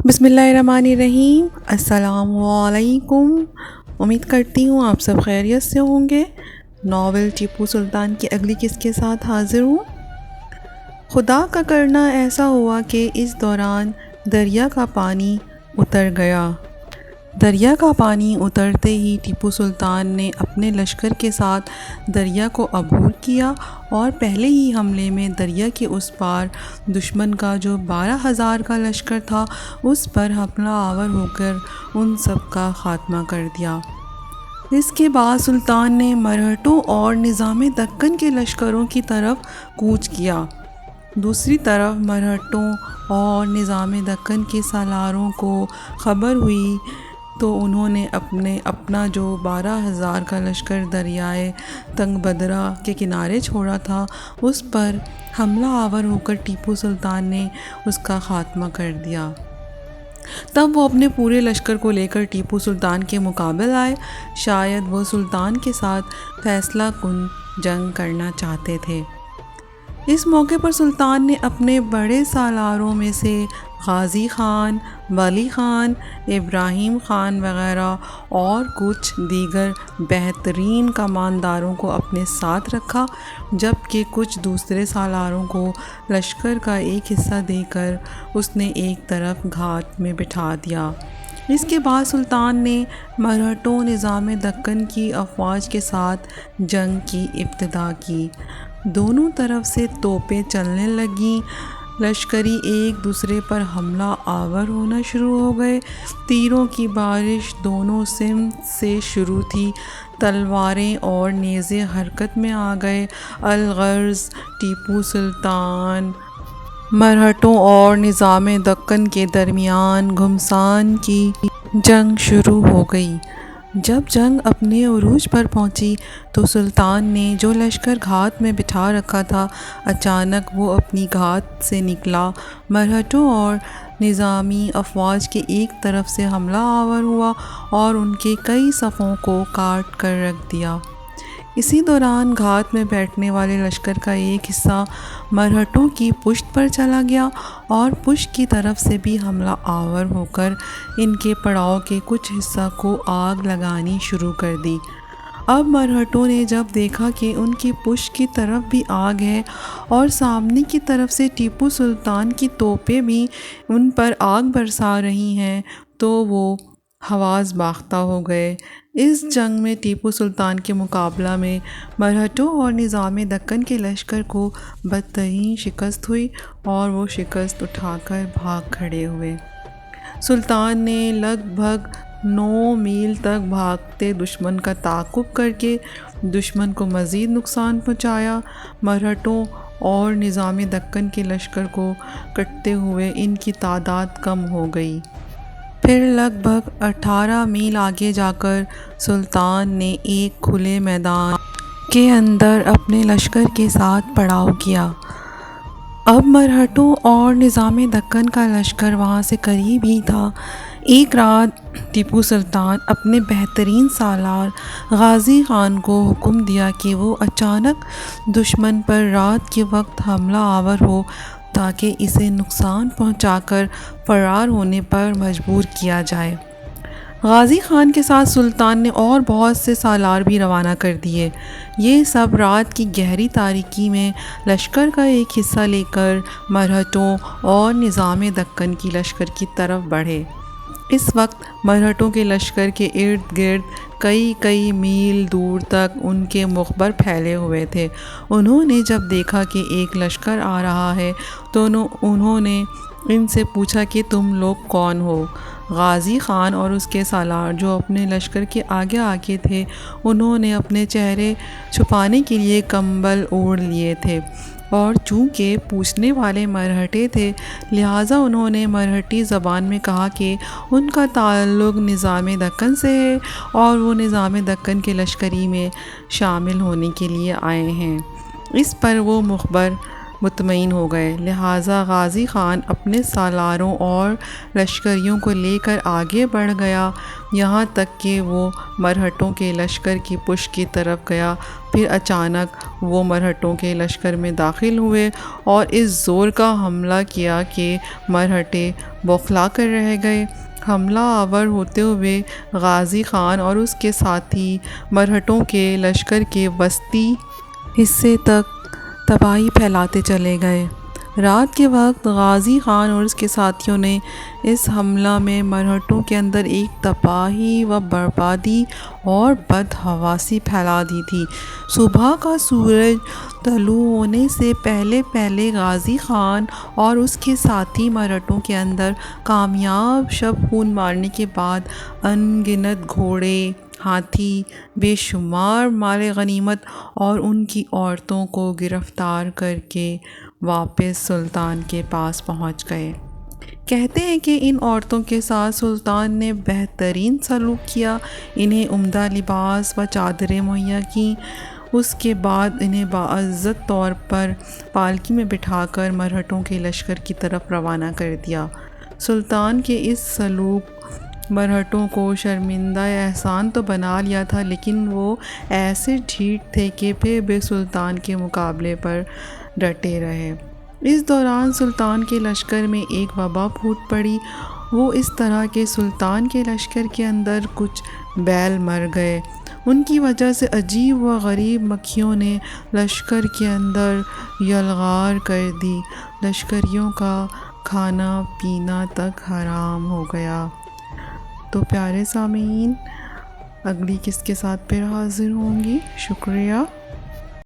بسم اللہ الرحمن الرحیم۔ السلام علیکم۔ امید کرتی ہوں آپ سب خیریت سے ہوں گے۔ ناول ٹیپو سلطان کی اگلی قسط کے ساتھ حاضر ہوں۔ خدا کا کرنا ایسا ہوا کہ اس دوران دریا کا پانی اتر گیا۔ دریا کا پانی اترتے ہی ٹیپو سلطان نے اپنے لشکر کے ساتھ دریا کو عبور کیا اور پہلے ہی حملے میں دریا کے اس پار دشمن کا جو 12,000 کا لشکر تھا اس پر حملہ آور ہو کر ان سب کا خاتمہ کر دیا۔ اس کے بعد سلطان نے مرہٹوں اور نظام دکن کے لشکروں کی طرف کوچ کیا۔ دوسری طرف مرہٹوں اور نظام دکن کے سالاروں کو خبر ہوئی تو انہوں نے اپنا جو 12,000 کا لشکر دریائے تنگبھدرا کے کنارے چھوڑا تھا اس پر حملہ آور ہو کر ٹیپو سلطان نے اس کا خاتمہ کر دیا۔ تب وہ اپنے پورے لشکر کو لے کر ٹیپو سلطان کے مقابل آئے۔ شاید وہ سلطان کے ساتھ فیصلہ کن جنگ کرنا چاہتے تھے۔ اس موقع پر سلطان نے اپنے بڑے سالاروں میں سے غازی خان، ولی خان، ابراہیم خان وغیرہ اور کچھ دیگر بہترین کمانداروں کو اپنے ساتھ رکھا، جبکہ کچھ دوسرے سالاروں کو لشکر کا ایک حصہ دے کر اس نے ایک طرف گھاٹ میں بٹھا دیا۔ اس کے بعد سلطان نے مرہٹوں نظام دکن کی افواج کے ساتھ جنگ کی ابتدا کی۔ دونوں طرف سے توپیں چلنے لگیں، لشکری ایک دوسرے پر حملہ آور ہونا شروع ہو گئے۔ تیروں کی بارش دونوں سمت سے شروع تھی، تلواریں اور نیزے حرکت میں آ گئے۔ الغرض ٹیپو سلطان مرہٹوں اور نظام دکن کے درمیان گھمسان کی جنگ شروع ہو گئی۔ جب جنگ اپنے عروج پر پہنچی تو سلطان نے جو لشکر گھات میں بٹھا رکھا تھا اچانک وہ اپنی گھات سے نکلا، مرہٹوں اور نظامی افواج کے ایک طرف سے حملہ آور ہوا اور ان کے کئی صفوں کو کاٹ کر رکھ دیا۔ اسی دوران گھات میں بیٹھنے والے لشکر کا ایک حصہ مرہٹوں کی پشت پر چلا گیا اور پشت کی طرف سے بھی حملہ آور ہو کر ان کے پڑاؤ کے کچھ حصہ کو آگ لگانی شروع کر دی۔ اب مرہٹوں نے جب دیکھا کہ ان کی پشت کی طرف بھی آگ ہے اور سامنے کی طرف سے ٹیپو سلطان کی توپیں بھی ان پر آگ برسا رہی ہیں تو وہ حواس باختہ ہو گئے۔ اس جنگ میں ٹیپو سلطان کے مقابلہ میں مرہٹوں اور نظام دکن کے لشکر کو بدترین شکست ہوئی اور وہ شکست اٹھا کر بھاگ کھڑے ہوئے۔ سلطان نے لگ بھگ 9 میل تک بھاگتے دشمن کا تعاقب کر کے دشمن کو مزید نقصان پہنچایا۔ مرہٹوں اور نظام دکن کے لشکر کو کٹتے ہوئے ان کی تعداد کم ہو گئی۔ پھر لگ بھگ 18 میل آگے جا کر سلطان نے ایک کھلے میدان کے اندر اپنے لشکر کے ساتھ پڑاؤ کیا۔ اب مرہٹوں اور نظام دکن کا لشکر وہاں سے قریب ہی تھا۔ ایک رات ٹیپو سلطان اپنے بہترین سالار غازی خان کو حکم دیا کہ وہ اچانک دشمن پر رات کے وقت حملہ آور ہو تاکہ اسے نقصان پہنچا کر فرار ہونے پر مجبور کیا جائے۔ غازی خان کے ساتھ سلطان نے اور بہت سے سالار بھی روانہ کر دیے۔ یہ سب رات کی گہری تاریکی میں لشکر کا ایک حصہ لے کر مرہٹوں اور نظام دکن کی لشکر کی طرف بڑھے۔ اس وقت مرہٹوں کے لشکر کے ارد گرد کئی میل دور تک ان کے مخبر پھیلے ہوئے تھے۔ انہوں نے جب دیکھا کہ ایک لشکر آ رہا ہے تو انہوں نے ان سے پوچھا کہ تم لوگ کون ہو؟ غازی خان اور اس کے سالار جو اپنے لشکر کے آگے آگے تھے انہوں نے اپنے چہرے چھپانے کے لیے کمبل اوڑھ لیے تھے اور چونکہ پوچھنے والے مرہٹے تھے لہٰذا انہوں نے مرہٹی زبان میں کہا کہ ان کا تعلق نظام دکن سے ہے اور وہ نظام دکن کے لشکری میں شامل ہونے کے لیے آئے ہیں۔ اس پر وہ مخبر مطمئن ہو گئے، لہٰذا غازی خان اپنے سالاروں اور لشکریوں کو لے کر آگے بڑھ گیا، یہاں تک کہ وہ مرہٹوں کے لشکر کی پشت کی طرف گیا۔ پھر اچانک وہ مرہٹوں کے لشکر میں داخل ہوئے اور اس زور کا حملہ کیا کہ مرہٹے بوکھلا کر رہ گئے۔ حملہ آور ہوتے ہوئے غازی خان اور اس کے ساتھی مرہٹوں کے لشکر کے وسطی حصے تک تباہی پھیلاتے چلے گئے۔ رات کے وقت غازی خان اور اس کے ساتھیوں نے اس حملہ میں مرہٹوں کے اندر ایک تباہی و بربادی اور بدحواسی پھیلا دی تھی۔ صبح کا سورج طلوع ہونے سے پہلے غازی خان اور اس کے ساتھی مرہٹوں کے اندر کامیاب شب خون مارنے کے بعد ان گنت گھوڑے، ہاتھی، بے شمار مال غنیمت اور ان کی عورتوں کو گرفتار کر کے واپس سلطان کے پاس پہنچ گئے۔ کہتے ہیں کہ ان عورتوں کے ساتھ سلطان نے بہترین سلوک کیا، انہیں عمدہ لباس و چادریں مہیا کیں۔ اس کے بعد انہیں باعزت طور پر پالکی میں بٹھا کر مرہٹوں کے لشکر کی طرف روانہ کر دیا۔ سلطان کے اس سلوک مرہٹوں کو شرمندہ احسان تو بنا لیا تھا، لیکن وہ ایسے ڈھیٹ تھے کہ پھر بھی سلطان کے مقابلے پر ڈٹے رہے۔ اس دوران سلطان کے لشکر میں ایک وبا پھوٹ پڑی۔ وہ اس طرح کہ سلطان کے لشکر کے اندر کچھ بیل مر گئے۔ ان کی وجہ سے عجیب و غریب مکھیوں نے لشکر کے اندر یلغار کر دی، لشکریوں کا کھانا پینا تک حرام ہو گیا۔ تو پیارے سامعین، اگلی قسط کے ساتھ پھر حاضر ہوں گی۔ شکریہ۔